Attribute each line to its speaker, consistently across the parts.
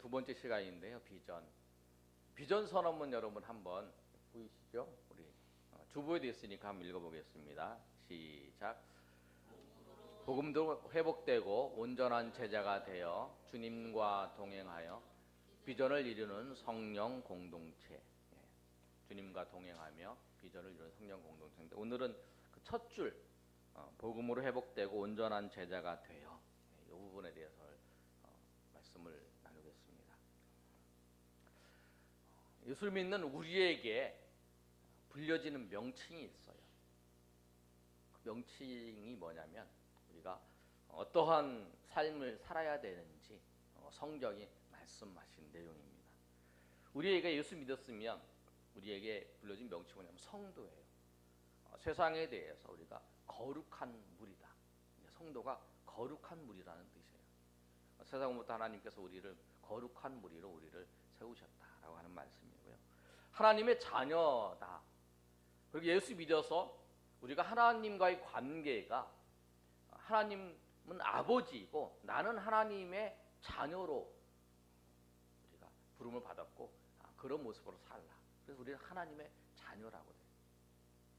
Speaker 1: 두 번째 시간인데요. 비전 선언문 여러분 한번 보이시죠? 우리 주보에 되어 있으니까 한번 읽어보겠습니다. 시작. 복음도 회복되고 온전한 제자가 되어 주님과 동행하여 비전을 이루는 성령 공동체. 주님과 동행하며 비전을 이루는 성령 공동체인데, 오늘은 그 첫 줄, 복음으로 회복되고 온전한 제자가 되어, 이 부분에 대해서 말씀을 나누겠습니다. 예수를 믿는 우리에게 불려지는 명칭이 있어요. 그 명칭이 뭐냐면, 우리가 어떠한 삶을 살아야 되는지 성경이 말씀하신 내용입니다. 우리에게 예수 믿었으면 우리에게 불려진 명칭은 뭐냐면 성도예요. 세상에 대해서 우리가 거룩한 물이다. 성도가 거룩한 물이라는 뜻이에요. 세상부터 하나님께서 우리를 거룩한 무리로 우리를 세우셨다라고 하는 말씀이고요. 하나님의 자녀다. 그리고 예수 믿어서 우리가 하나님과의 관계가, 하나님은 아버지이고 나는 하나님의 자녀로 우리가 부름을 받았고, 그런 모습으로 살라. 그래서 우리는 하나님의 자녀라고 돼요.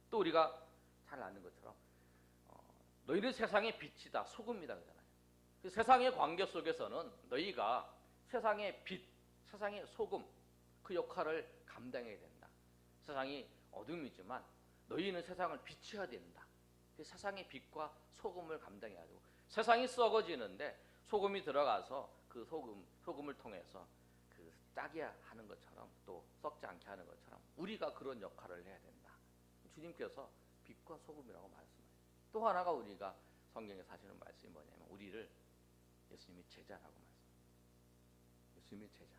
Speaker 1: 또 우리가 잘 아는 것처럼 너희는 세상의 빛이다, 소금이다 그러잖아요. 그 세상의 관계 속에서는 너희가 세상의 빛, 세상의 소금, 그 역할을 감당해야 된다. 세상이 어둠이지만 너희는 세상을 비춰야 된다. 세상의 빛과 소금을 감당해야 되고, 세상이 썩어지는데 소금이 들어가서 그 소금을 통해서 그 짜게 하는 것처럼, 또 썩지 않게 하는 것처럼 우리가 그런 역할을 해야 된다. 주님께서 빛과 소금이라고 말씀해요. 또 하나가 우리가 성경에서 하시는 말씀이 뭐냐면, 우리를 예수님이 제자라고 말씀해요. 예수님이 제자.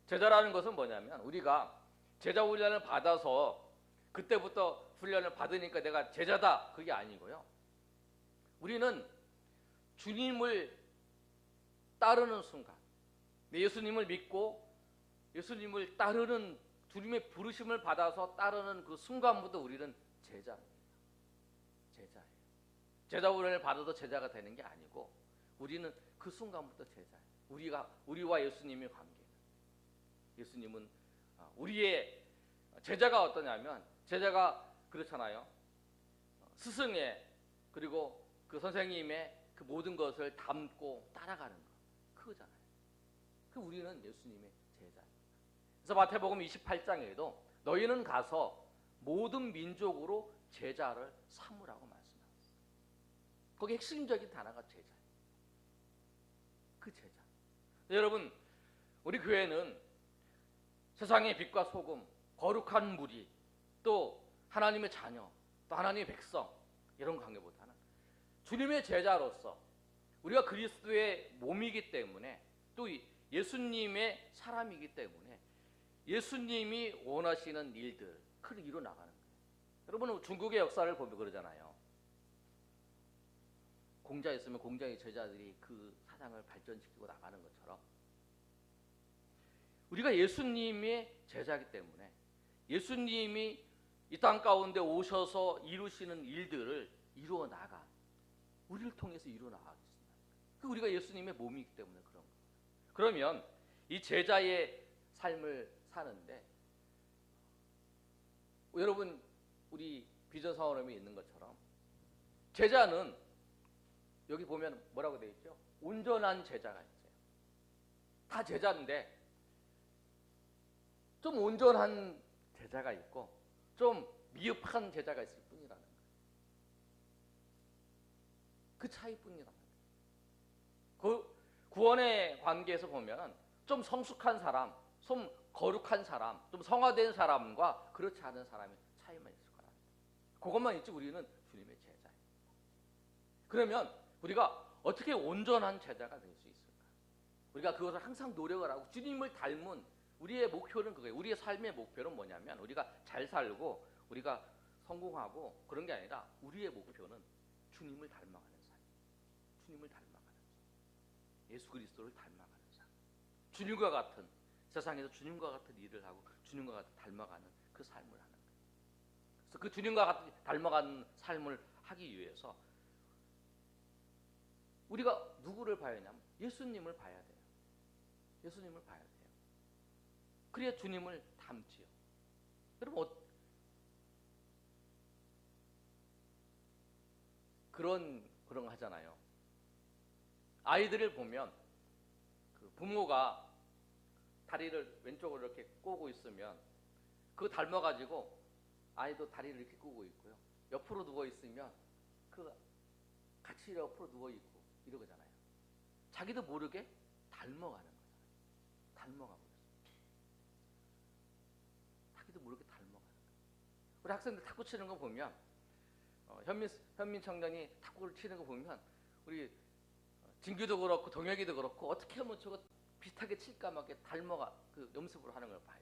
Speaker 1: 제자라는 것은 뭐냐면, 우리가 제자 훈련을 받아서 그때부터 훈련을 받으니까 내가 제자다, 그게 아니고요. 우리는 주님을 따르는 순간, 예수님을 믿고 예수님을 따르는, 주님의 부르심을 받아서 따르는 그 순간부터 우리는 제자입니다. 제자예요. 제자 훈련을 받아도 제자가 되는 게 아니고, 우리는 그 순간부터 제자예요. 우리와 예수님의 관계는, 예수님은 우리의 제자가 어떠냐면, 제자가 그렇잖아요. 스승의, 그리고 그 선생님의 그 모든 것을 담고 따라가는 것, 그거잖아요. 그 우리는 예수님의 제자입니다. 그래서 마태복음 28장에도 너희는 가서 모든 민족으로 제자를 삼으라고 말씀합니다. 거기 핵심적인 단어가 제자예요. 그 제자. 여러분, 우리 교회는 세상의 빛과 소금, 거룩한 무리, 또 하나님의 자녀, 또 하나님의 백성, 이런 관계보다는 주님의 제자로서 우리가 그리스도의 몸이기 때문에, 또 예수님의 사람이기 때문에 예수님이 원하시는 일들, 그걸 이뤄 나가는 거예요. 여러분은 중국의 역사를 보면 그러잖아요. 공자에 있으면 공자의 제자들이 그 사상을 발전시키고 나가는 것처럼, 우리가 예수님의 제자이기 때문에 예수님이 이 땅 가운데 오셔서 이루시는 일들을 이루어 나가, 우리를 통해서 이루어 나가겠습니다. 그 우리가 예수님의 몸이기 때문에 그런 거예요. 그러면 이 제자의 삶을 사는데, 여러분, 우리 비전 사원음에 있는 것처럼 제자는 여기 보면 뭐라고 되어 있죠? 온전한 제자가 있어요. 다 제자인데 좀 온전한 제자가 있고 좀 미흡한 제자가 있을 뿐이라는 거예요. 그 차이뿐이라는 거예요. 그 구원의 관계에서 보면 좀 성숙한 사람, 좀 거룩한 사람, 좀 성화된 사람과 그렇지 않은 사람의 차이만 있을 거라는 거예요. 그것만 있지 우리는 주님의 제자예요. 그러면 우리가 어떻게 온전한 제자가 될 수 있을까? 우리가 그것을 항상 노력을 하고, 주님을 닮은 우리의 목표는 그거예요. 우리의 삶의 목표는 뭐냐면, 우리가 잘 살고 우리가 성공하고 그런 게 아니라, 우리의 목표는 주님을 닮아가는 삶, 주님을 닮아가는 삶, 예수 그리스도를 닮아가는 삶, 주님과 같은, 세상에서 주님과 같은 일을 하고 주님과 같은 닮아가는 그 삶을 하는 거예요. 그래서 그 주님과 같은 닮아가는 삶을 하기 위해서 우리가 누구를 봐야 하냐면 예수님을 봐야 돼요. 예수님을 봐야 돼요. 그래야 주님을 닮지요. 여러분 그런 거 하잖아요. 아이들을 보면 그 부모가 다리를 왼쪽으로 이렇게 꼬고 있으면 그거 닮아가지고 아이도 다리를 이렇게 꼬고 있고요. 옆으로 누워 있으면 그 같이 옆으로 누워 있고 이러잖아요. 자기도 모르게 닮아가는 거잖아요. 닮아가고 있어요. 자기도 모르게 닮아가는 거예요. 우리 학생들 탁구 치는 거 보면 현민 청년이 탁구를 치는 거 보면 우리 진규도 그렇고 동혁이도 그렇고 어떻게 하면 저거 비슷하게 칠까 막 이렇게 닮아가 그 연습을 하는 걸 봐요.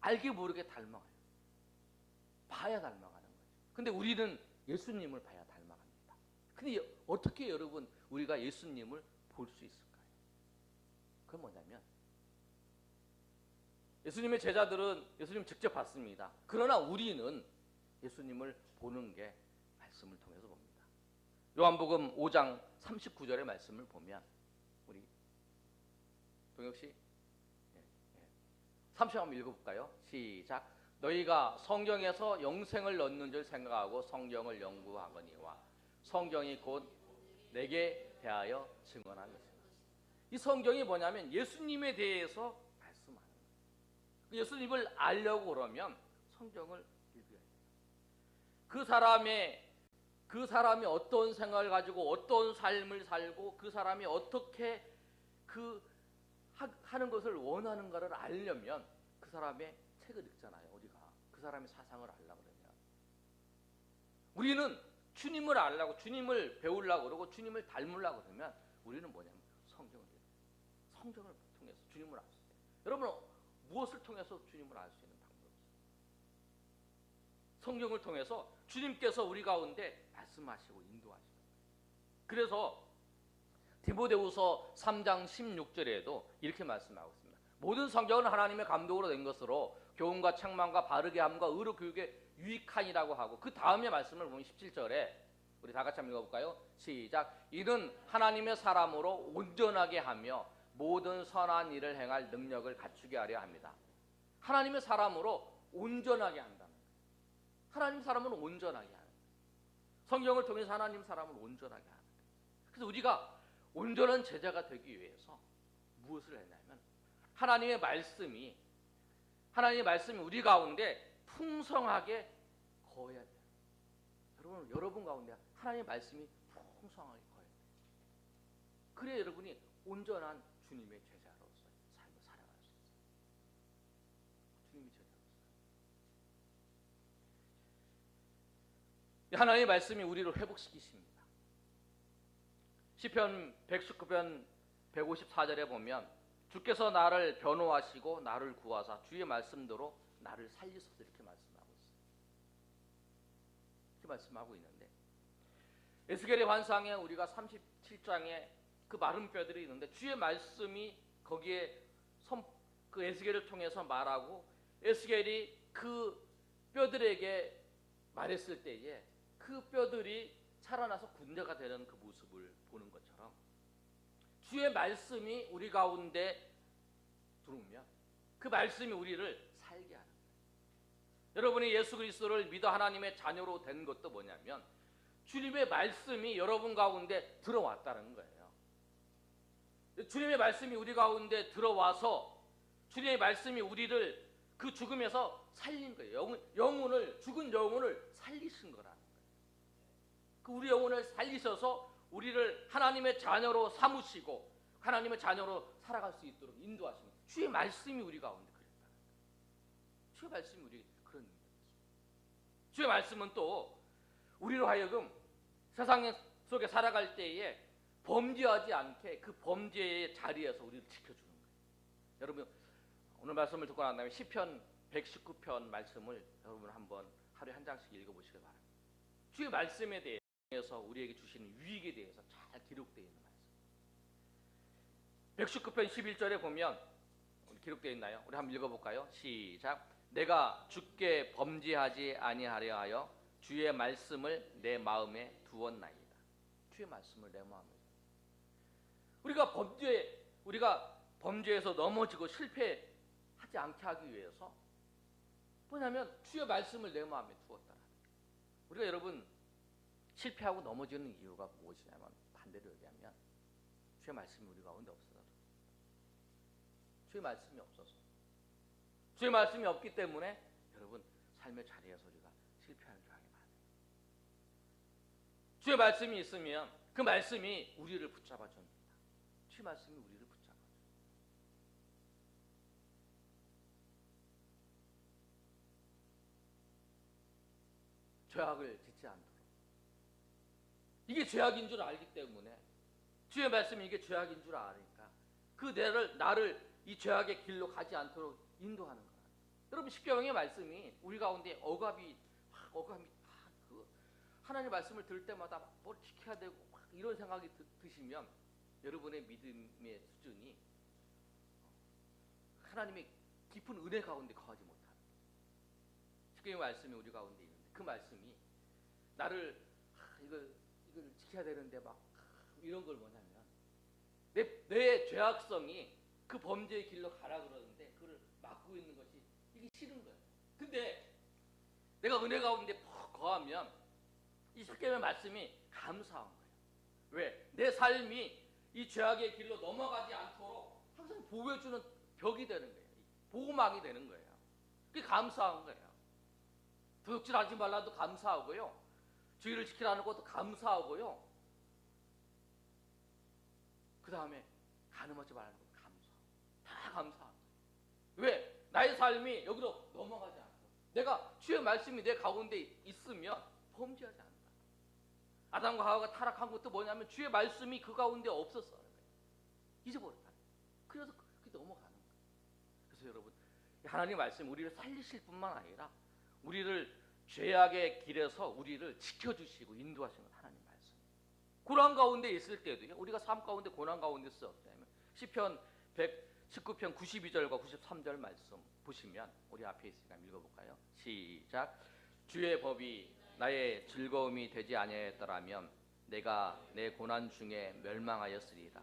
Speaker 1: 알게 모르게 닮아가요. 봐야 닮아가는 거죠. 근데 우리는 예수님을 봐야 닮아갑니다. 근데 어떻게 여러분 우리가 예수님을 볼 수 있을까요? 그건 뭐냐면 예수님의 제자들은 예수님 직접 봤습니다. 그러나 우리는 예수님을 보는 게 말씀을 통해서 봅니다. 요한복음 5장 39절의 말씀을 보면 우리 동혁씨 30절 한번 읽어볼까요? 시작. 너희가 성경에서 영생을 얻는 줄 생각하고 성경을 연구하거니와 성경이 곧 내게 대하여 증언한 것입니다. 이 성경이 뭐냐면 예수님에 대해서 말씀하는 거예요. 예수님을 알려고 그러면 성경을 읽어야 돼요. 그 사람이 어떤 생각을 가지고 어떤 삶을 살고 그 사람이 어떻게 하는 것을 원하는가를 알려면 그 사람의 책을 읽잖아요. 우리가 그 사람의 사상을 알려고 그러면 우리는 주님을 알려고 주님을 배우려고 그러고 주님을 닮으려고 그러면 우리는 뭐냐면 성경을 통해서 주님을 알 수 있어요. 여러분 무엇을 통해서 주님을 알 수 있는 방법이 있어요? 성경을 통해서 주님께서 우리 가운데 말씀하시고 인도하시는 거예요. 그래서 디모데후서 3장 16절에도 이렇게 말씀하고 있습니다. 모든 성경은 하나님의 감독으로 된 것으로 교훈과 책망과 바르게 함과 의로 교육에 유익하니라고 하고 그 다음에 말씀을 보면 17절에 우리 다 같이 한번 읽어볼까요? 시작. 이는 하나님의 사람으로 온전하게 하며 모든 선한 일을 행할 능력을 갖추게 하려 합니다. 하나님의 사람으로 온전하게 한다는 거예요. 하나님 사람은 온전하게 하는 거예요. 성경을 통해서 하나님 사람을 온전하게 하는 거예요. 그래서 우리가 온전한 제자가 되기 위해서 무엇을 했냐면 하나님의 말씀이 우리 가운데 풍성하게 거해야 돼요. 여러분 가운데 하나님의 말씀이 풍성하게 거해야 돼요. 그래야 여러분이 온전한 주님의 제자로서 삶을 살아갈 수 있어요. 주님의 제자로서. 하나님의 말씀이 우리를 회복시키십니다. 시편 119편 154절에 보면 주께서 나를 변호하시고 나를 구하사 주의 말씀대로 나를 살리소서 이렇게 말씀하고 있어요. 이렇게 말씀하고 있는데 에스겔의 환상에 우리가 37장에 그 마른 뼈들이 있는데 주의 말씀이 거기에 그 에스겔을 통해서 말하고 에스겔이 그 뼈들에게 말했을 때에 그 뼈들이 살아나서 군대가 되는 그 모습을 보는 것처럼 주의 말씀이 우리 가운데 들어오면 그 말씀이 우리를 살게 하는 거예요. 여러분이 예수 그리스도를 믿어 하나님의 자녀로 된 것도 뭐냐면 주님의 말씀이 여러분 가운데 들어왔다는 거예요. 주님의 말씀이 우리 가운데 들어와서 주님의 말씀이 우리를 그 죽음에서 살린 거예요. 죽은 영혼을 살리신 거라는 거예요. 그 우리 영혼을 살리셔서 우리를 하나님의 자녀로 삼으시고 하나님의 자녀로 살아갈 수 있도록 인도하시는 주의 말씀이 우리 가운데 그랬다는 거예요. 주의 말씀이 우리 그런 능력이 있습니다. 주의 말씀은 또 우리로 하여금 세상 속에 살아갈 때에 범죄하지 않게 그 범죄의 자리에서 우리를 지켜주는 거예요. 여러분 오늘 말씀을 듣고 난 다음에 시편 119편 말씀을 여러분 한번 하루에 한 장씩 읽어보시기 바랍니다. 주의 말씀에 대해서 우리에게 주시는 유익에 대해서 잘 기록되어 있는 말씀. 119편 11절에 보면 기록되어 있나요? 우리 한번 읽어볼까요? 시작. 내가 주께 범죄하지 아니하려 하여 주의 말씀을 내 마음에 두었나이다. 주의 말씀을 내 마음에. 우리가 우리가 범죄에서 넘어지고 실패하지 않게 하기 위해서 뭐냐면 주의 말씀을 내 마음에 두었다. 우리가 여러분 실패하고 넘어지는 이유가 무엇이냐면 반대로 얘기하면 주의 말씀이 우리 가운데 없어서 주의 말씀이 없어서 주의 말씀이 없기 때문에 여러분 삶의 자리에서 우리가 실패하는 경향이 많아요. 주의 말씀이 있으면 그 말씀이 우리를 붙잡아 줍니다. 주의 말씀이 우리를 붙잡아 줘요. 죄악을 짓지 않도록. 이게 죄악인 줄 알기 때문에 주의 말씀이 이게 죄악인 줄 아니까 그 나를 이 죄악의 길로 가지 않도록 인도하는 거예요. 여러분 십계명의 말씀이 우리 가운데 억압이 그 하나님의 말씀을 들을 때마다 뭘 지켜야 되고 이런 생각이 드시면 여러분의 믿음의 수준이 하나님의 깊은 은혜 가운데 거하지 못하는 십계명의 말씀이 우리 가운데 있는데 그 말씀이 나를 이걸 지켜야 되는데 이런 걸 뭐냐면 내 죄악성이 그 범죄의 길로 가라 그러는데 그걸 막고 있는 것이 이게 싫은 거예요. 근데 내가 은혜 가운데 푹 거하면 이 십계명의 말씀이 감사한 거예요. 왜? 내 삶이 이 죄악의 길로 넘어가지 않도록 항상 보호해주는 벽이 되는 거예요. 보호막이 되는 거예요. 그게 감사한 거예요. 도둑질하지 말라도 감사하고요. 주의를 지키라는 것도 감사하고요. 그 다음에 간음하지 말라는 것도 다 감사합니다. 왜? 나의 삶이 여기로 넘어가지 않고 내가 주의 말씀이 내 가운데 있으면 범죄하지 않는다. 아담과 하와가 타락한 것도 뭐냐면 주의 말씀이 그 가운데 없었어요. 잊어버렸다. 그래서 그게 넘어가는 거예요. 그래서 여러분 하나님 말씀 우리를 살리실 뿐만 아니라 우리를 죄악의 길에서 우리를 지켜주시고 인도하시는 하나님 말씀. 고난 가운데 있을 때도요. 우리가 삶 가운데 고난 가운데 있었다면 시편 119편 92절과 93절 말씀 보시면 우리 앞에 있으니까 읽어볼까요? 시작. 주의 법이 나의 즐거움이 되지 아니하였더라면 내가 내 고난 중에 멸망하였으리이다.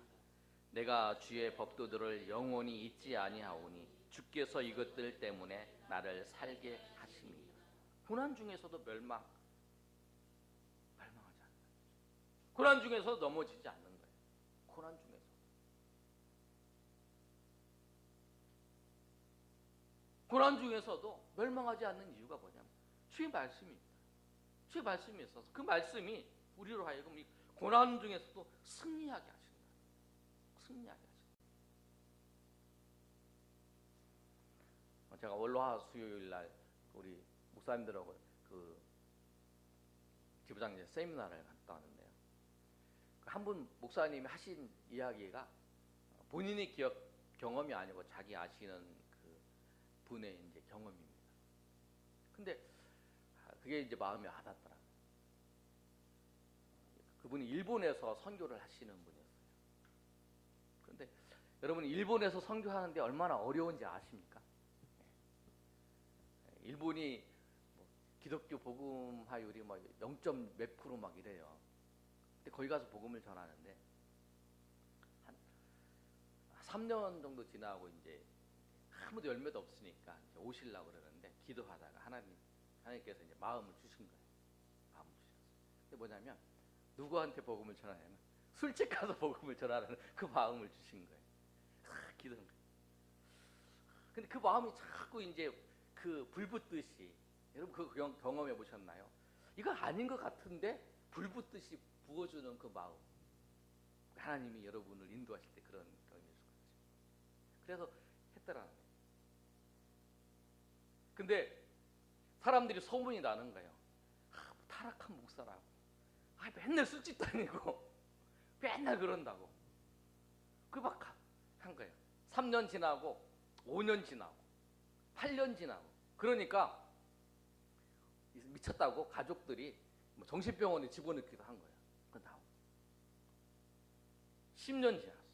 Speaker 1: 내가 주의 법도들을 영원히 잊지 아니하오니 주께서 이것들 때문에 나를 살게 하심이니라. 고난 중에서도 멸망하지 않는 거예요. 고난 중에서도 넘어지지 않는 거예요. 고난 중에서. 고난 중에서도 멸망하지 않는 이유가 뭐냐면 주의 말씀이 있다. 주의 말씀이 있어서 그 말씀이 우리로 하여금 이 고난 중에서도 승리하게 하신다. 승리하게 하신다. 제가 월화 수요일 날 우리 목사님들하고 그 지부장 이제 세미나를 갔다 왔는데요. 한 분 목사님이 하신 이야기가 본인의 경험이 아니고 자기 아시는 그 분의 이제 경험입니다. 근데 그게 이제 마음에 와닿더라고요. 그분이 일본에서 선교를 하시는 분이었어요. 그런데 여러분 일본에서 선교하는데 얼마나 어려운지 아십니까? 일본이 기독교 복음화율이 뭐 0. 몇 프로 막 이래요. 근데 거기 가서 복음을 전하는데 한 3년 정도 지나고 이제 아무도 열매도 없으니까 이제 오시려고 그러는데 기도하다가 하나님께서 이제 마음을 주신 거예요. 마음을 주셨어요. 근데 뭐냐면 누구한테 복음을 전하냐면 술집 가서 복음을 전하라는 그 마음을 주신 거예요. 기도한 거예요. 근데 그 마음이 자꾸 이제 그 불 붙듯이 여러분 그 경험해 보셨나요? 이거 아닌 것 같은데 불 붙듯이 부어주는 그 마음. 하나님이 여러분을 인도하실 때 그런 경험이 있을 것 같아요. 그래서 했더라는 거예요. 근데 사람들이 소문이 나는 거예요. 타락한 목사라고. 맨날 술집 다니고 맨날 그런다고. 그 막 한 거예요. 3년 지나고 5년 지나고 8년 지나고 그러니까 미쳤다고 가족들이 정신병원에 집어넣기도 한 거예요. 그 나오고 10년 지났어요.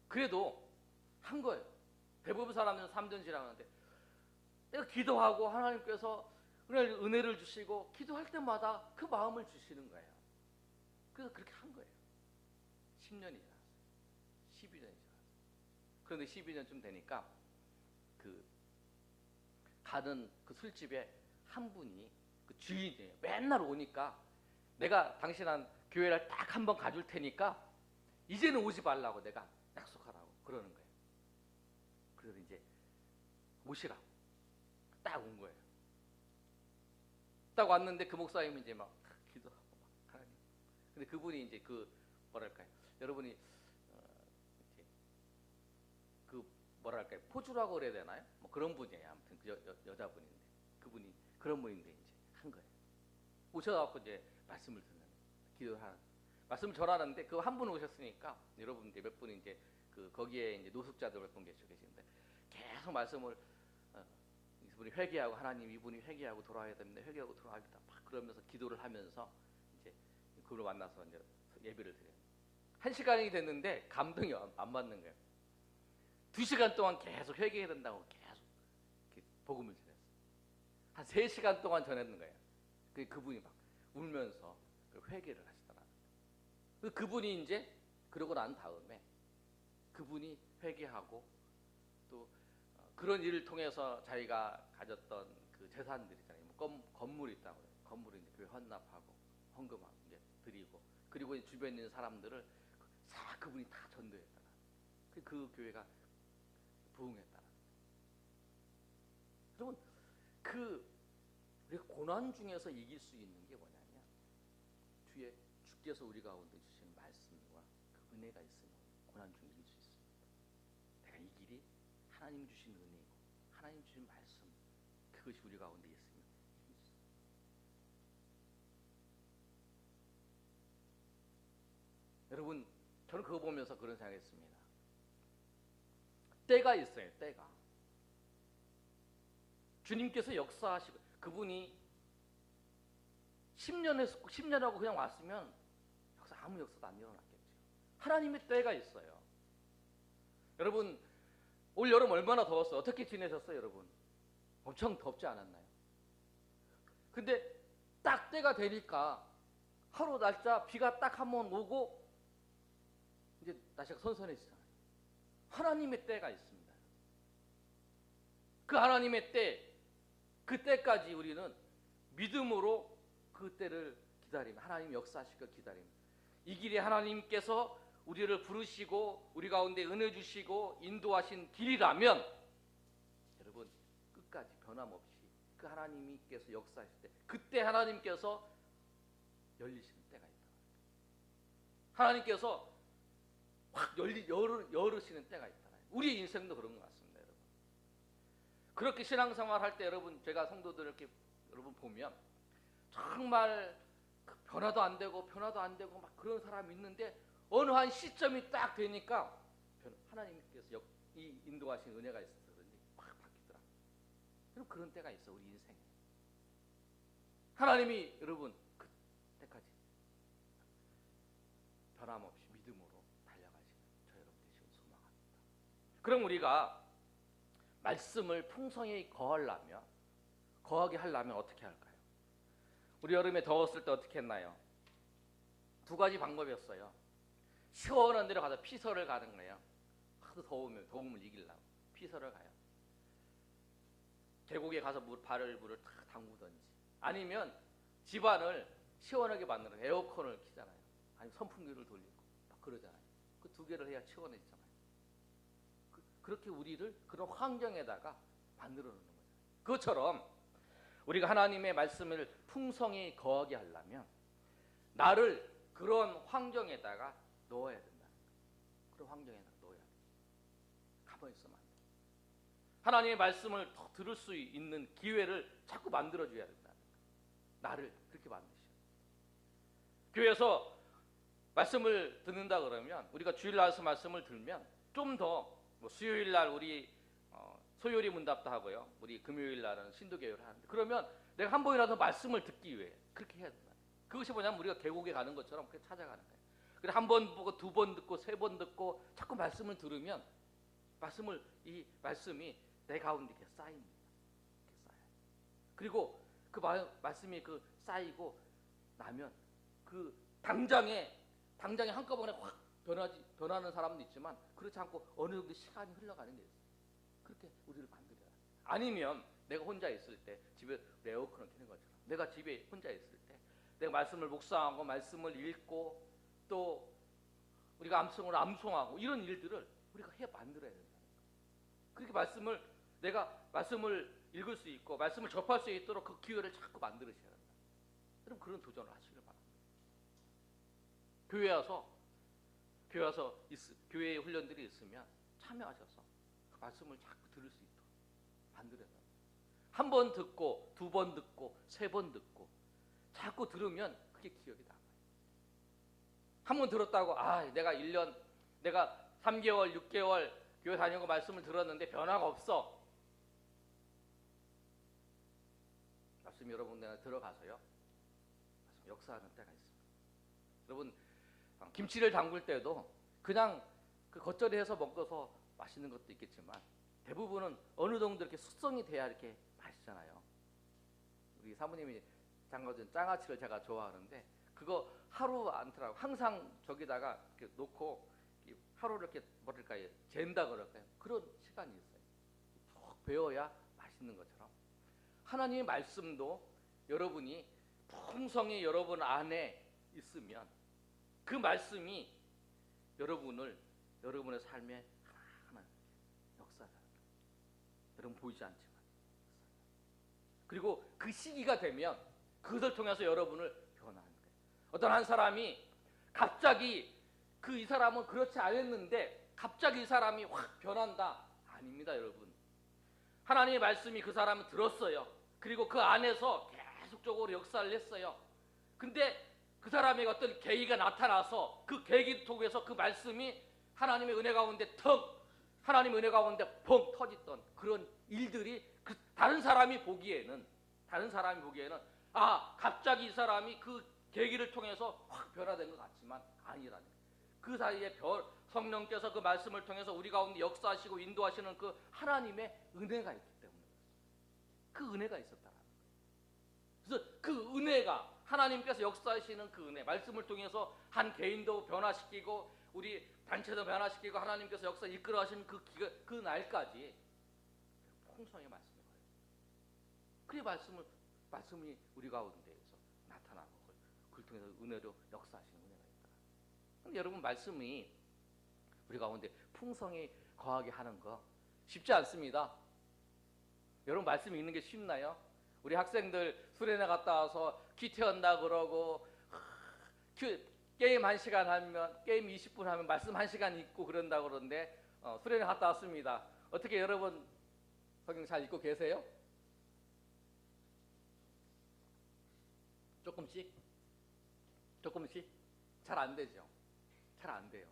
Speaker 1: 그래도 한 거예요. 대부분 사람들은 3년 지나는데 내가 기도하고 하나님께서 은혜를 주시고 기도할 때마다 그 마음을 주시는 거예요. 그래서 그렇게 한 거예요. 10년이 지났어요. 12년이 지났어요. 그런데 12년쯤 되니까 그 가는 그 술집에 한 분이 그 주인이에요. 맨날 오니까 내가 당신한 교회를 딱 한 번 가줄 테니까 이제는 오지 말라고 내가 약속하라고 그러는 거예요. 그래서 이제 오시라고 딱 온 거예요. 딱 왔는데 그 목사님이 이제 막 기도하고 막 하나님. 근데 그분이 이제 그 뭐랄까요? 여러분이 이렇게 그 뭐랄까요? 포주라고 그래야 되나요? 뭐 그런 분이에요. 아무튼 그 여자분인데 그분이 그런 분인데 이제 한 거예요. 오셔갖고 이제 말씀을 듣는 기도를 하는 말씀을 전하는데 그 한 분 오셨으니까 여러분 이제 몇 분이 이제 그 거기에 이제 노숙자들 몇 분 계시는데 계속 말씀을 이분이 회개하고 하나님 이분이 회개하고 돌아와야 됩니다. 회개하고 돌아와야겠다. 막 그러면서 기도를 하면서 이제 그분을 만나서 이제 예배를 드려요. 1시간이 됐는데 감동이 안 맞는 거예요. 2시간 동안 계속 회개해야 된다고 계속 복음을 전했어요. 한 3시간 동안 전했는 거예요. 그분이 막 울면서 회개를 하시더라고요. 그분이 이제 그러고 난 다음에 그분이 회개하고 또 그런 일을 통해서 자기가 가졌던 그 재산들 있잖아요. 뭐 건물이 있다고 해요. 건물을 이제 교회 헌납하고 헌금하고 이제 드리고 그리고 주변에 있는 사람들을 다 그분이 다 전도했다가 그 교회가 부흥했다가 여러분 우리가 고난 중에서 이길 수 있는 게 뭐냐면 뒤에 주께서 우리 가운데 주신 말씀과 그 은혜가 있으면 고난 중에 이길 수 있습니다. 내가 이 길이 하나님 주신 은혜고 하나님 주신 말씀 그것이 우리 가운데 있으면 이길 수 있습니다. 여러분 저는 그거 보면서 그런 생각했습니다. 때가 있어요. 때가 주님께서 역사하시고 그분이 10년하고 그냥 왔으면 아무 역사도 안 일어났겠죠. 하나님의 때가 있어요. 여러분 올 여름 얼마나 더웠어요? 어떻게 지내셨어요, 여러분? 엄청 덥지 않았나요? 근데 딱 때가 되니까 하루 날짜 비가 딱 한 번 오고 이제 날씨가 선선해지잖아요. 하나님의 때가 있습니다. 그 하나님의 때, 그 때까지 우리는 믿음으로 그 때를 기다리며 하나님 역사하실 걸 기다리며 이 길에 하나님께서 우리를 부르시고 우리 가운데 은혜 주시고 인도하신 길이라면 여러분 끝까지 변함없이 그 하나님께서 역사하실 때 그때 하나님께서 열리시는 때가 있다. 하나님께서 확 열으시는 때가 있다. 우리 인생도 그런 것 같습니다, 여러분. 그렇게 신앙생활 할 때 여러분 제가 성도들 이렇게 여러분 보면 정말 변화도 안 되고 막 그런 사람이 있는데 어느 한 시점이 딱 되니까 하나님께서 이 인도하신 은혜가 있어서 그런지 확 바뀌더라. 여러분 그런 때가 있어 우리 인생에. 하나님이 여러분 그때까지 변함없이 믿음으로 달려가시는 저 여러분 되시길 소망합니다. 그럼 우리가 말씀을 풍성히 거하게 하려면 어떻게 할까요? 우리 여름에 더웠을 때 어떻게 했나요? 2가지 방법이었어요. 시원한 데로 가서 피서를 가는 거예요. 하도 더움을 이기려고 피서를 가요. 계곡에 가서 물을 탁 담그든지 아니면 집안을 시원하게 만드는 에어컨을 켜잖아요. 아니면 선풍기를 돌리고 막 그러잖아요. 그 2개를 해야 시원해지잖아요. 그렇게 우리를 그런 환경에다가 만들어 놓는 거죠. 그것처럼 우리가 하나님의 말씀을 풍성히 거하게 하려면 나를 그런 환경에다가 넣어야 된다. 그런 환경에다가 넣어야 돼. 가만히 있으면 안 돼. 하나님의 말씀을 더 들을 수 있는 기회를 자꾸 만들어줘야 된다. 나를 그렇게 만드셔. 교회에서 말씀을 듣는다 그러면 우리가 주일날 말씀을 들면 좀 더 뭐 수요일날 우리 소요리 문답도 하고요. 우리 금요일날은 신도교회를 하는데 그러면 내가 한 번이라도 말씀을 듣기 위해 그렇게 해야 된다. 그것이 뭐냐면 우리가 계곡에 가는 것처럼 그렇게 찾아가는 거예요. 그래 한 번 보고 2번 듣고 3번 듣고 자꾸 말씀을 들으면 이 말씀이 내 가운데 이렇게 쌓입니다. 이렇게 쌓여요. 그리고 그 말씀이 쌓이고 나면 그 당장에 한꺼번에 확 변하는 사람도 있지만 그렇지 않고 어느 정도 시간이 흘러가는 게 있어요. 그렇게 우리를 만들어야 돼. 아니면 내가 혼자 있을 때 집에 에어컨을 켜는 것처럼 내가 집에 혼자 있을 때 내가 말씀을 묵상하고 말씀을 읽고 또 우리가 암송을 암송하고 이런 일들을 우리가 만들어야 된다. 그렇게 내가 말씀을 읽을 수 있고 말씀을 접할 수 있도록 그 기회를 자꾸 만들으셔야 된다. 여러분 그런 도전을 하시길 바랍니다. 교회에 훈련들이 있으면 참여하셔서 그 말씀을 자꾸 들을 수 있도록 만들어야 된다. 한 번 듣고 두 번 듣고 세 번 듣고 자꾸 들으면 그게 기억이 남아요. 한 번 들었다고 내가 1년 내가 3개월 6개월 교회 다니고 말씀을 들었는데 변화가 없어. 말씀 여러분 내가 들어가서요. 말씀 역사하는 때가 있습니다. 여러분 김치를 담글 때도 그냥 그 겉절이 해서 먹어서 맛있는 것도 있겠지만 대부분은 어느 정도 이렇게 숙성이 돼야 이렇게 맛있잖아요. 우리 사모님이 장거든 장아찌를 제가 좋아하는데 그거 하루 않더라고. 항상 저기다가 이렇게 놓고 하루를 이렇게 뭐랄까 잰다 그럴까요? 그런 시간이 있어요. 푹 배워야 맛있는 것처럼 하나님의 말씀도 여러분이 풍성히 여러분 안에 있으면 그 말씀이 여러분의 삶에 하나하나 역사하는 거예요. 여러분 보이지 않지만 그리고 그 시기가 되면 그것을 통해서 여러분을 변화하는 거예요. 어떤 한 사람이 갑자기 이 사람은 그렇지 않았는데 갑자기 이 사람이 확 변한다. 아닙니다, 여러분. 하나님의 말씀이 그 사람을 들었어요. 그리고 그 안에서 계속적으로 역사를 했어요. 근데 그 사람에게 어떤 계기가 나타나서 그 계기 통해서 그 말씀이 하나님의 은혜 가운데 하나님의 은혜 가운데 펑 터졌던 그런 일들이 다른 사람이 보기에는 갑자기 이 사람이 그 계기를 통해서 확 변화된 것 같지만 아니라는 거예요. 그 사이에 성령께서 그 말씀을 통해서 우리 가운데 역사하시고 인도하시는 그 하나님의 은혜가 있기 때문에 그 은혜가 있었다는 거예요. 그래서 그 은혜가 하나님께서 역사하시는 그 은혜, 말씀을 통해서 한 개인도 변화시키고 우리 단체도 변화시키고 하나님께서 역사 이끌어 하시는 그 날까지 풍성의 말씀이 걸려요. 그 말씀이 우리 가운데에서 나타나고 그걸 통해서 은혜로 역사하시는 은혜가 있다. 근데 여러분 말씀이 우리 가운데 풍성히 거하게 하는 거 쉽지 않습니다. 여러분 말씀 읽는 게 쉽나요? 우리 학생들 수련회 갔다 와서 큐티 한다 그러고 게임 1시간 하면 게임 20분 하면 말씀 1시간 읽고 그런다 그러는데 수련회 갔다 왔습니다. 어떻게 여러분 성경 잘 읽고 계세요? 조금씩? 잘 안 되죠. 잘 안 돼요.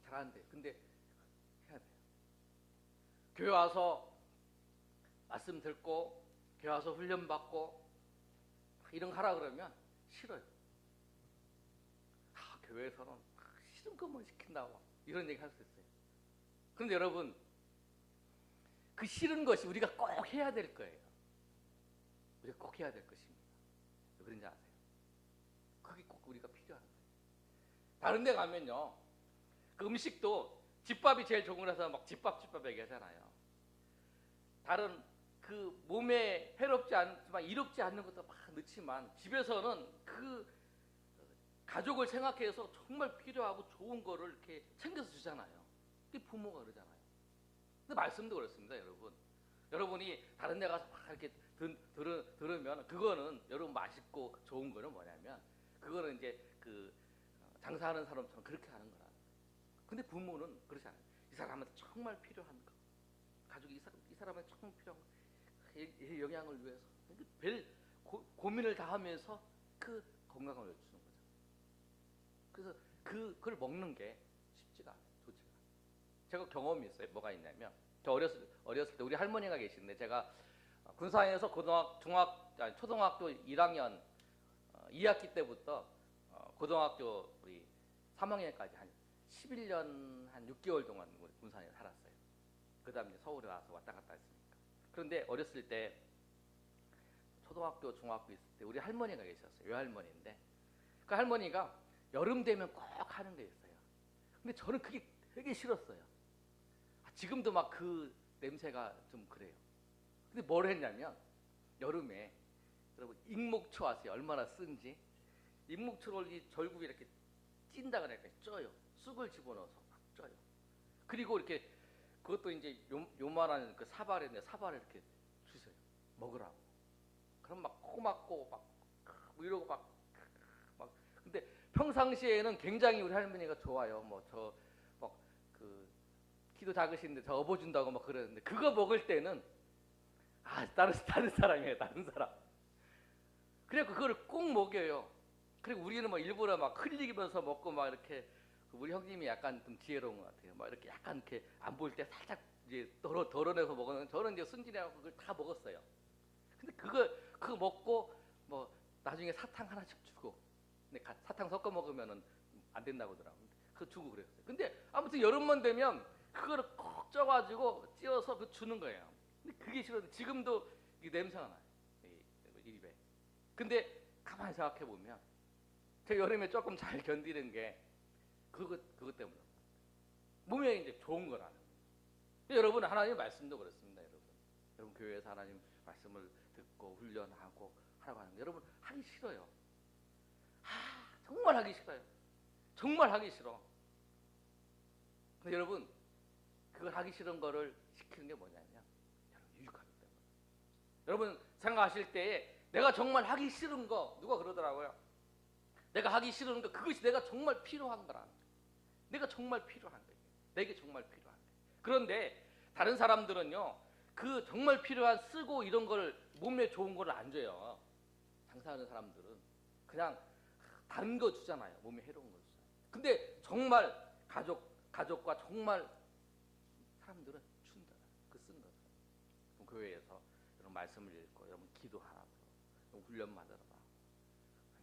Speaker 1: 잘 안 돼요. 근데 해야 돼요. 교회 와서 말씀 듣고 교회 와서 훈련 받고 이런 거 하라 그러면 싫어요. 교회에서는 싫은 것만 시킨다고 이런 얘기 할 수 있어요. 그런데 여러분 그 싫은 것이 우리가 꼭 해야 될 거예요. 우리가 꼭 해야 될 것입니다. 왜 그런지 아세요? 그게 꼭 우리가 필요한 거예요. 다른 데 가면요 그 음식도 집밥이 제일 좋은 거라서 막 집밥 얘기하잖아요. 다른 그 몸에 해롭지 않지만 이롭지 않는 것도 막 넣지만 집에서는 그 가족을 생각해서 정말 필요하고 좋은 거를 이렇게 챙겨서 주잖아요. 그게 부모가 그러잖아요. 근데 말씀도 그렇습니다, 여러분. 여러분이 다른 데 가서 막 이렇게 들으면 그거는 여러분 맛있고 좋은 거는 뭐냐면 그거는 이제 그 장사하는 사람처럼 그렇게 하는 거라. 근데 부모는 그렇지 않아요. 이 사람한테 정말 필요한 거. 가족이 이 사람한테 정말 필요한 거. 영양을 위해서 별 고민을 다 하면서 그 건강을 외치는 거죠. 그래서 그걸 먹는 게 쉽지가 않아요. 좋지가 않아요. 제가 경험이 있어요. 뭐가 있냐면 저 어렸을 때 우리 할머니가 계시는데 제가 군산에서 초등학교 1학년 2학기 때부터 고등학교 우리 3학년까지 한 11년 한 6개월 동안 우리 군산에 살았어요. 그 다음에 서울에 와서 왔다 갔다 했으니까. 그런데 어렸을 때 초등학교 중학교 있을 때 우리 할머니가 계셨어요. 외할머니인데 그 할머니가 여름 되면 꼭 하는 게 있어요. 근데 저는 그게 되게 싫었어요. 지금도 막 그 냄새가 좀 그래요. 근데 뭘 했냐면 여름에 여러분 익목초 아세요? 얼마나 쓴지. 익목초를 이 절구에 이렇게 찐다 그러니까 쪄요. 쑥을 집어넣어서 막 쪄요. 그리고 이렇게 그것도 이제 요만한 그 사발인데 사발을 이렇게 주세요. 먹으라고. 그럼 막 코 막고 막 이러고 막 근데 평상시에는 굉장히 우리 할머니가 좋아요. 뭐 저 막 그 키도 작으신데 저 업어준다고 막 그러는데 그거 먹을 때는 다른 사람이에요. 다른 사람. 그래 그거를 꼭 먹여요. 그리고 우리는 뭐 일부러 막 흘리면서 먹고 막 이렇게 우리 형님이 약간 좀 지혜로운 것 같아요. 막 이렇게 약간 이렇게 안 보일 때 살짝 이제 덜어내서 먹었는데 저는 이제 순진해갖고 그걸 다 먹었어요. 근데 그거 먹고 뭐 나중에 사탕 하나씩 주고 근데 사탕 섞어 먹으면은 안 된다고 하더라고요. 그거 주고 그랬어요. 근데 아무튼 여름만 되면 그거를 꼭 쪄가지고 찧어서 그 주는 거예요. 근데 그게 싫었는데 지금도 이 냄새가 나요. 이 입에. 근데 가만히 생각해 보면 제가 여름에 조금 잘 견디는 게 그것 때문에 몸에 이제 좋은 거라는 거예요. 여러분 하나님 말씀도 그렇습니다. 여러분 교회에서 하나님 말씀을 듣고 훈련하고 하라고 하는 거 여러분 하기 싫어요. 정말 하기 싫어요. 정말 하기 싫어. 근데 여러분 그걸 하기 싫은 거를 시키는 게 뭐냐면 여러분 유익하기 때문에. 여러분 생각하실 때에 내가 정말 하기 싫은 거 누가 그러더라고요. 내가 하기 싫은 거 그것이 내가 정말 필요한 거라는 거예요. 내가 정말 필요한 거예요. 내게 정말 필요한 거예요. 그런데 다른 사람들은요. 그 정말 필요한 쓰고 이런 걸 몸에 좋은 걸 안 줘요. 장사하는 사람들은 그냥 다른 거 주잖아요. 몸에 해로운 걸 주잖아요. 근데 정말 가족과 정말 사람들은 준다. 그 쓴 거죠. 교회에서 여러분 말씀을 읽고 여러분 기도하라고 여러분 훈련 받으라.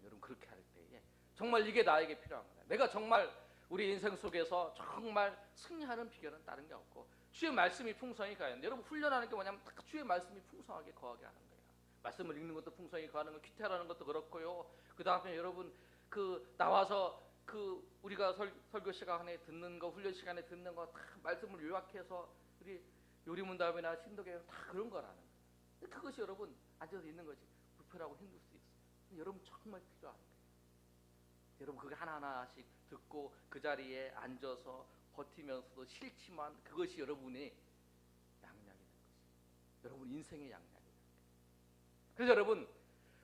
Speaker 1: 여러분 그렇게 할 때에 정말 이게 나에게 필요한 거다. 내가 정말 우리 인생 속에서 정말 승리하는 비결은 다른 게 없고 주의 말씀이 풍성히 가야 하는데 여러분 훈련하는 게 뭐냐면 딱 주의 말씀이 풍성하게 거하게 하는 거예요. 말씀을 읽는 것도 풍성히 거하는 거, 퀴테라는 것도 그렇고요. 그 다음에 여러분 그 나와서 그 우리가 설교 시간에 듣는 거, 훈련 시간에 듣는 거 다 말씀을 요약해서 우리 요리문답이나 신도계는 다 그런 거라는 거예요. 그것이 여러분 앉아서 있는 것이 불편하고 힘들 수 있어요. 여러분 정말 필요한 거예요. 여러분 그게 하나하나씩 듣고 그 자리에 앉아서 버티면서도 싫지만 그것이 여러분의 양약이 된 것이에요. 여러분 인생의 양약이 된 거예요. 그래서 여러분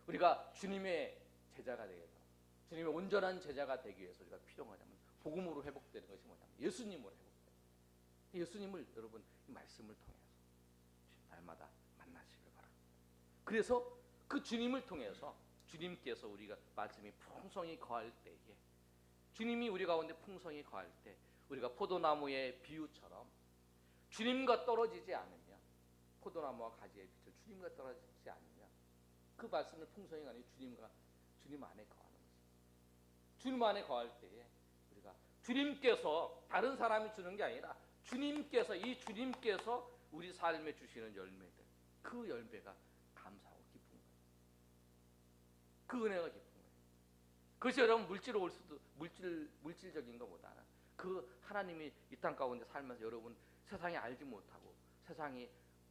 Speaker 1: 우리가 주님의 제자가 되기 위해서 주님의 온전한 제자가 되기 위해서 우리가 필요하냐면 복음으로 회복되는 것이 뭐냐면 예수님으로 회복돼요. 예수님을 여러분 이 말씀을 통해서 날마다 만나시길 바랍니다. 그래서 그 주님을 통해서 주님께서 우리가 말씀이 풍성히 거할 때에 주님이 우리 가운데 풍성히 거할 때 우리가 포도나무의 비유처럼 주님과 떨어지지 않으면 포도나무와 가지의 빛을 주님과 떨어지지 않으면 그 말씀을 풍성히 가니 주님 안에 거하는 것입니다. 주님 안에 거할 때에 우리가 주님께서 다른 사람이 주는 게 아니라 주님께서 우리 삶에 주시는 열매들 그 열매가 감사하고 기쁜 거예요. 그 은혜가 기쁜 거예요. 그것이 여러분 물질적인 것보다는 그 하나님이 이 땅 가운데 살면서 여러분 세상이 알지 못하고 세상이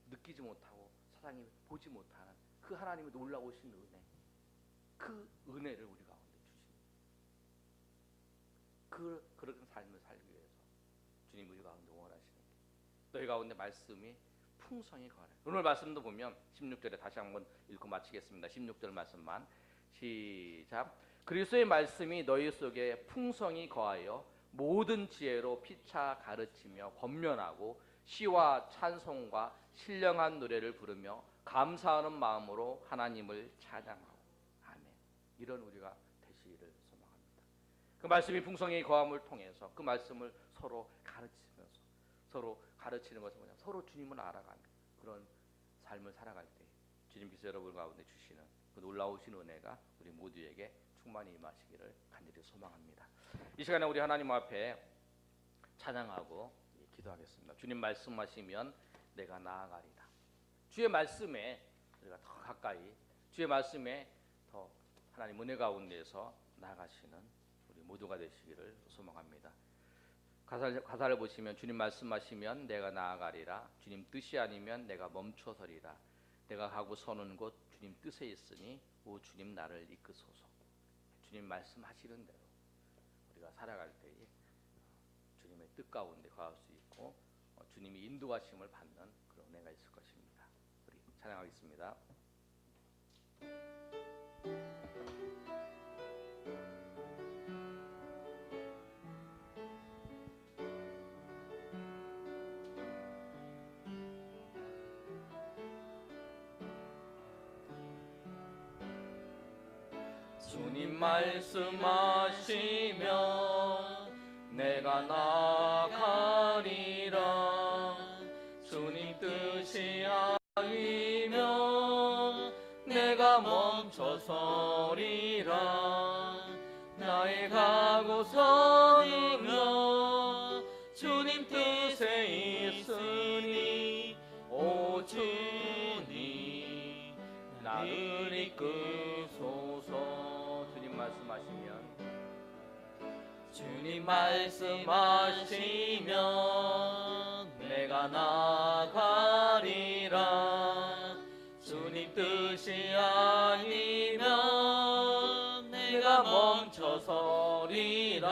Speaker 1: 느끼지 못하고 세상이 보지 못하는 그 하나님의 놀라우신 은혜 그 은혜를 우리 가운데 주시는 그런 삶을 살기 위해서 주님 우리 가운데 원하시는 게 너희 가운데 말씀이 풍성히 거하라. 오늘 말씀도 보면 16절에 다시 한번 읽고 마치겠습니다. 16절 말씀만 시작. 그리스도의 말씀이 너희 속에 풍성히 거하여 모든 지혜로 피차 가르치며 권면하고 시와 찬송과 신령한 노래를 부르며 감사하는 마음으로 하나님을 찬양하고 아멘. 이런 우리가 되시기를 소망합니다. 그 말씀이 풍성히 거함을 통해서 그 말씀을 서로 가르치면서 서로 가르치는 것은 뭐냐 서로 주님을 알아가는 그런 삶을 살아갈 때 주님께서 여러분 가운데 주시는 그 놀라우신 은혜가 우리 모두에게 충만히 임하시기를 간절히 소망합니다. 이 시간에 우리 하나님 앞에 찬양하고 기도하겠습니다. 주님 말씀하시면 내가 나아가리라. 주의 말씀에 우리가 더 가까이 주의 말씀에 더 하나님 은혜 가운데서 나아가시는 우리 모두가 되시기를 소망합니다. 가사를 보시면 주님 말씀하시면 내가 나아가리라. 주님 뜻이 아니면 내가 멈춰서리라. 내가 가고 서는 곳 주님 뜻에 있으니 오 주님 나를 이끄소서. 주님 말씀하시는 대로 우리가 살아갈 때에 주님의 뜻 가운데 거할 수 있고 주님이 인도하심을 받는 그런 은혜가 있을 것입니다. 우리 찬양하겠습니다. 주님 말씀하시면 내가 나가리라. 주님 뜻이 아니면 내가 멈춰서리라. 나의 가고 서는 것 주님 뜻에 있으니 오 주님 나를 이끄소서. 주님 말씀하시면 내가 나가리라. 주님 뜻이 아니면 내가 멈춰서리라.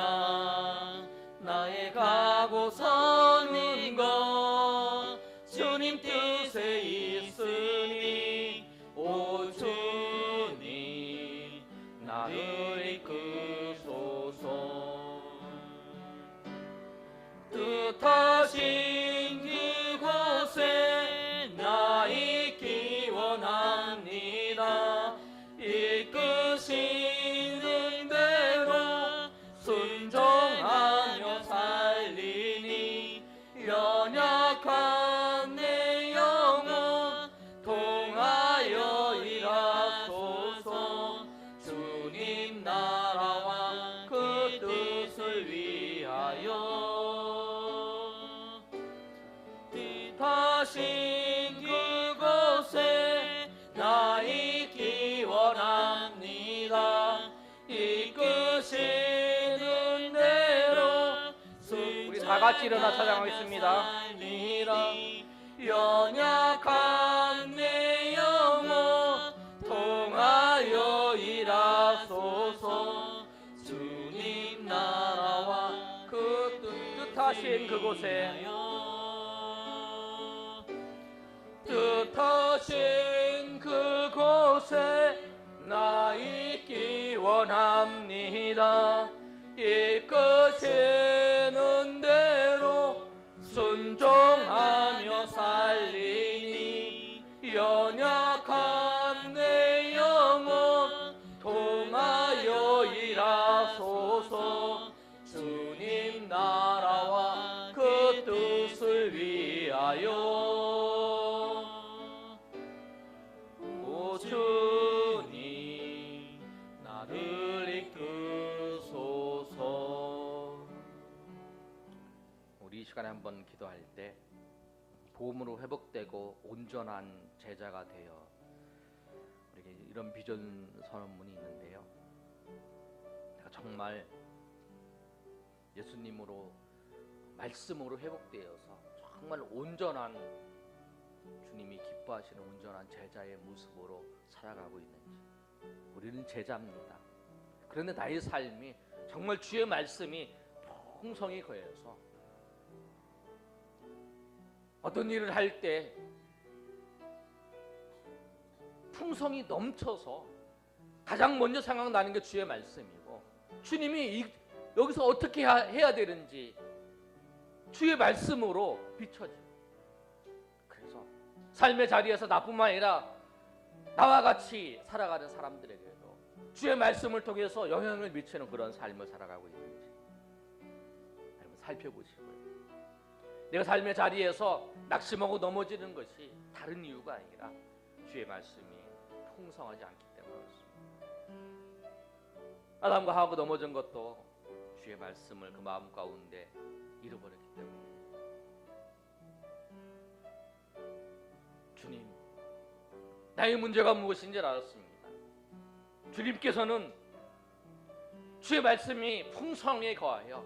Speaker 1: 나의 가고 서는 것 주님 뜻에 있으니 오 주님 나를 이끄소서. 뜻하신 그곳에 나 있기 원합니다. 이끄시는 대로 순종하며 살리니 연약한 내 영혼 통하여 일하소서. 주님 나라와 그 뜻을 위하여 뜻하신 그곳에 나 있기 원합니다. 이끄시는 대로 우리 다 같이 일어나 찬양하겠습니다. 연약한 내 영혼 통하여 일하소서. 주님 나라와 그 뜻하신 그곳에 뜻하신 그곳에 나 있기 원합니다. 이끄시는 대로 순종하며 살리니 연약한 내 영혼 통하여 일하소서. 주님 나라와 그 뜻을 위하여 오 주님 나를 이끄소서. 우리 이 시간에 한번 기도할 때 복음으로 회복되고 온전한 제자가 되어 우리에게 이런 비전 선언문이 있는데요. 내가 정말 예수님으로 말씀으로 회복되어서 정말 온전한 주님이 기뻐하시는 온전한 제자의 모습으로 살아가고 있는지. 우리는 제자입니다. 그런데 나의 삶이 정말 주의 말씀이 풍성히 거해서 어떤 일을 할 때 풍성이 넘쳐서 가장 먼저 생각나는 게 주의 말씀이고 주님이 여기서 어떻게 해야 되는지 주의 말씀으로 비춰져. 그래서 삶의 자리에서 나뿐만 아니라 나와 같이 살아가는 사람들에게도 주의 말씀을 통해서 영향을 미치는 그런 삶을 살아가고 있는지 여러분 살펴보시고요. 내가 삶의 자리에서 낙심하고 넘어지는 것이 다른 이유가 아니라 주의 말씀이 풍성하지 않기 때문에 그렇습니다. 아담과 하와가 넘어진 것도 주의 말씀을 그 마음 가운데 잃어버렸기 때문입니다. 주님, 나의 문제가 무엇인지 알았습니다. 주님께서는 주의 말씀이 풍성하게 거하여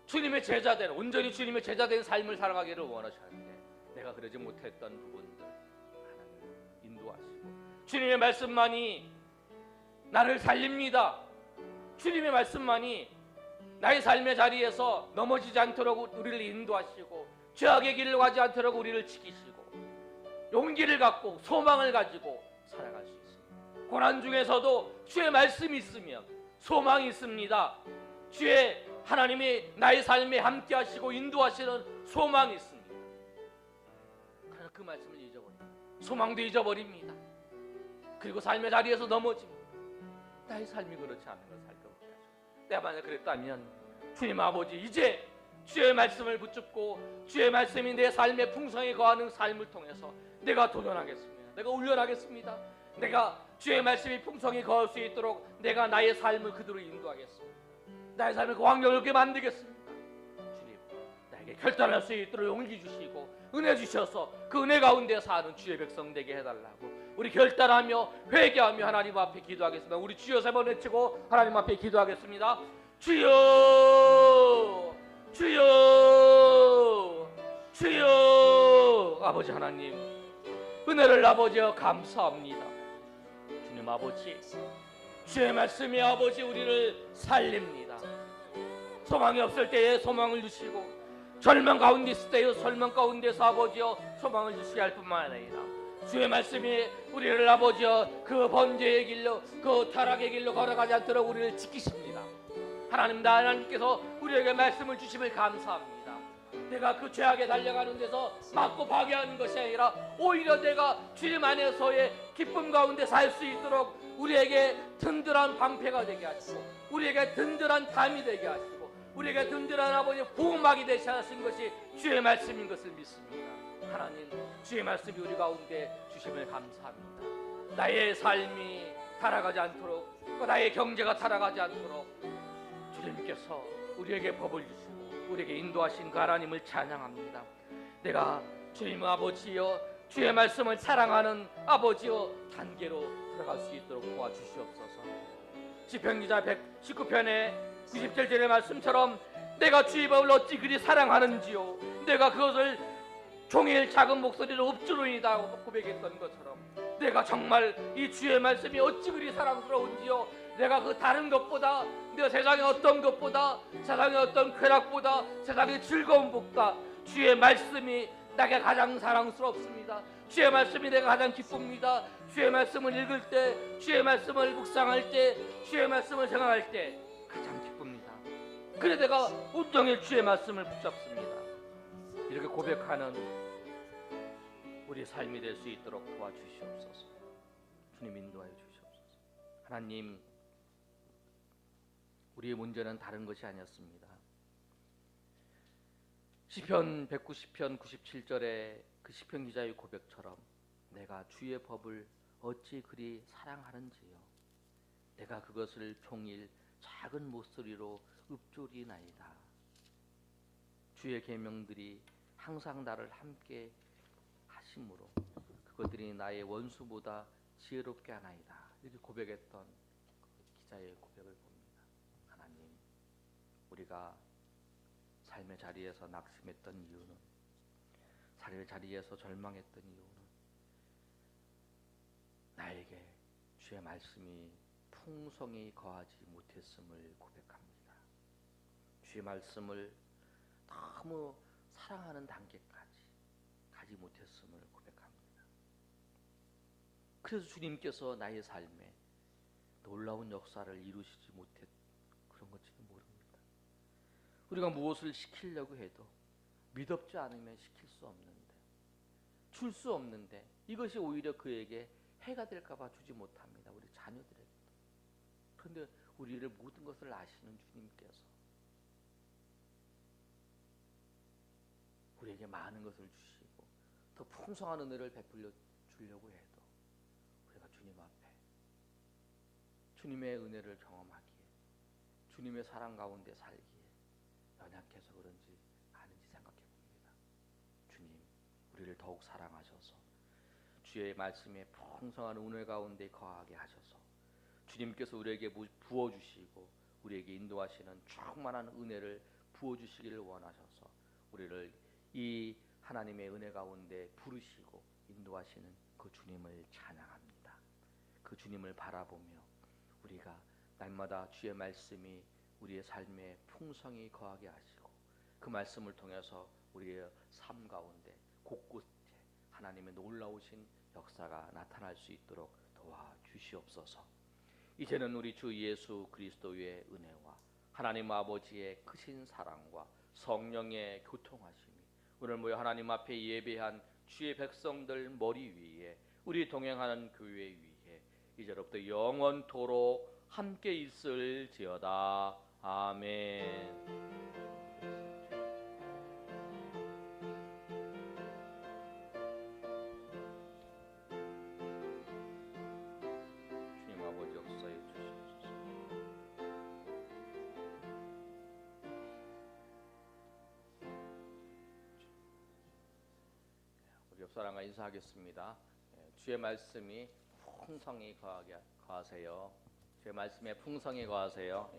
Speaker 1: 주님의 제자된, 온전히 주님의 제자된 삶을 살아가기를 원하시는데 내가 그러지 못했던 부분들 하나님 인도하시고, 주님의 말씀만이 나를 살립니다. 주님의 말씀만이 나의 삶의 자리에서 넘어지지 않도록 우리를 인도하시고, 죄악의 길을 가지 않도록 우리를 지키시고, 용기를 갖고 소망을 가지고 살아갈 수 있습니다. 고난 중에서도 주의 말씀이 있으면 소망이 있습니다. 주의 하나님이 나의 삶에 함께 하시고 인도하시는 소망이 있습니다. 그러나 그 말씀을 잊어버립니다. 소망도 잊어버립니다. 그리고 삶의 자리에서 넘어집니다. 나의 삶이 그렇지 않은 걸 살펴보게 하시고, 내가 만약 그랬다면 주님 아버지, 이제 주의 말씀을 붙잡고 주의 말씀이 내 삶에 풍성히 거하는 삶을 통해서 내가 도전하겠습니다. 내가 훈련하겠습니다. 내가 주의 말씀이 풍성히 거할 수 있도록 내가 나의 삶을 그대로 인도하겠습니다. 나의 삶을 그 환경을 그렇게 만들겠습니다. 주님, 나에게 결단할 수 있도록 용기 주시고 은혜 주셔서 그 은혜 가운데 사는 주의 백성 되게 해달라고 우리 결단하며 회개하며 하나님 앞에 기도하겠습니다. 우리 주여 세 번 외치고 하나님 앞에 기도하겠습니다. 주여, 주여, 주여. 아버지 하나님, 은혜를 아버지여 감사합니다. 주님 아버지, 주의 말씀이 아버지 우리를 살립니다. 소망이 없을 때에 소망을 주시고, 절망 가운데 있을 때에 절망 가운데서 아버지여 소망을 주시게 할 뿐만 아니라 주의 말씀이 우리를 아버지여 그 번제의 길로, 그 타락의 길로 걸어가지 않도록 우리를 지키십니다. 하나님께서 우리에게 말씀을 주심을 감사합니다. 내가 그 죄악에 달려가는 데서 막고 파괴하는 것이 아니라 오히려 내가 주님 안에서의 기쁨 가운데 살 수 있도록 우리에게 든든한 방패가 되게 하시고, 우리에게 든든한 담이 되게 하시고, 우리에게 든든한 아버지 보호막이 되게 하신 것이 주의 말씀인 것을 믿습니다. 하나님, 주의 말씀이 우리 가운데 주심을 감사합니다. 나의 삶이 타락하지 않도록, 또 나의 경제가 타락하지 않도록 주님께서 우리에게 법을 주시고 우리에게 인도하신 그 하나님을 찬양합니다. 내가 주님 아버지여 주의 말씀을 사랑하는 아버지여 단계로 들어갈 수 있도록 도와주시옵소서. 시편기자 119편의 97절의 말씀처럼 내가 주의 법을 어찌 그리 사랑하는지요, 내가 그것을 종일 작은 목소리로 읊조리이다 고백했던 것처럼 내가 정말 이 주의 말씀이 어찌 그리 사랑스러운지요, 내가 그 다른 것보다, 내가 세상의 어떤 것보다, 세상의 어떤 쾌락보다, 세상의 즐거움보다 주의 말씀이 내게 가장 사랑스럽습니다. 주의 말씀이 내가 가장 기쁩니다. 주의 말씀을 읽을 때, 주의 말씀을 묵상할 때, 주의 말씀을 생각할 때 가장 기쁩니다. 그래 내가 온종일 주의 말씀을 붙잡습니다. 이렇게 고백하는 우리의 삶이 될 수 있도록 도와주시옵소서. 주님 인도하여 주시옵소서. 하나님, 우리의 문제는 다른 것이 아니었습니다. 시편 190편 97절의 그 시편 기자의 고백처럼 내가 주의 법을 어찌 그리 사랑하는지요, 내가 그것을 종일 작은 목소리로 읊조리나이다. 주의 계명들이 항상 나를 함께 하심으로 그것들이 나의 원수보다 지혜롭게 하나이다. 이렇게 고백했던 그 기자의 고백을 봅니다. 하나님, 우리가 삶의 자리에서 낙심했던 이유는, 삶의 자리에서 절망했던 이유는 나에게 주의 말씀이 풍성히 거하지 못했음을 고백합니다. 주의 말씀을 너무 사랑하는 단계까지 가지 못했음을 고백합니다. 그래서 주님께서 나의 삶에 놀라운 역사를 이루시지 못했 그런 것지는 모릅니다. 우리가 무엇을 시키려고 해도 믿음지 않으면 시킬 수 없는데, 줄 수 없는데 이것이 오히려 그에게 해가 될까 봐 주지 못합니다. 우리 자녀들에게도. 그런데 우리를 모든 것을 아시는 주님께서 우리에게 많은 것을 주시고 더 풍성한 은혜를 베풀려 주려고 해도 우리가 주님 앞에 주님의 은혜를 경험하기에, 주님의 사랑 가운데 살기에 연약해서 그런지 아닌지 생각해 봅니다. 주님, 우리를 더욱 사랑하셔서 주의 말씀에 풍성한 은혜 가운데 거하게 하셔서 주님께서 우리에게 부어주시고 우리에게 인도하시는 충만한 은혜를 부어주시기를 원하셔서 우리를 이 하나님의 은혜 가운데 부르시고 인도하시는 그 주님을 찬양합니다. 그 주님을 바라보며 우리가 날마다 주의 말씀이 우리의 삶에 풍성히 거하게 하시고 그 말씀을 통해서 우리의 삶 가운데 곳곳에 하나님의 놀라우신 역사가 나타날 수 있도록 도와주시옵소서. 이제는 우리 주 예수 그리스도의 은혜와 하나님 아버지의 크신 사랑과 성령의 교통하심이 오늘 모여 하나님 앞에 예배한 주의 백성들 머리 위에 우리 동행하는 교회 위에 이제로부터 영원토록 함께 있을지어다. 아멘. 주님 아버지 역사해 주시옵소서. 우리 옆사람과 인사하겠습니다. 주의 말씀이 풍성히 거하세요. 주의 말씀에 풍성히 거하세요.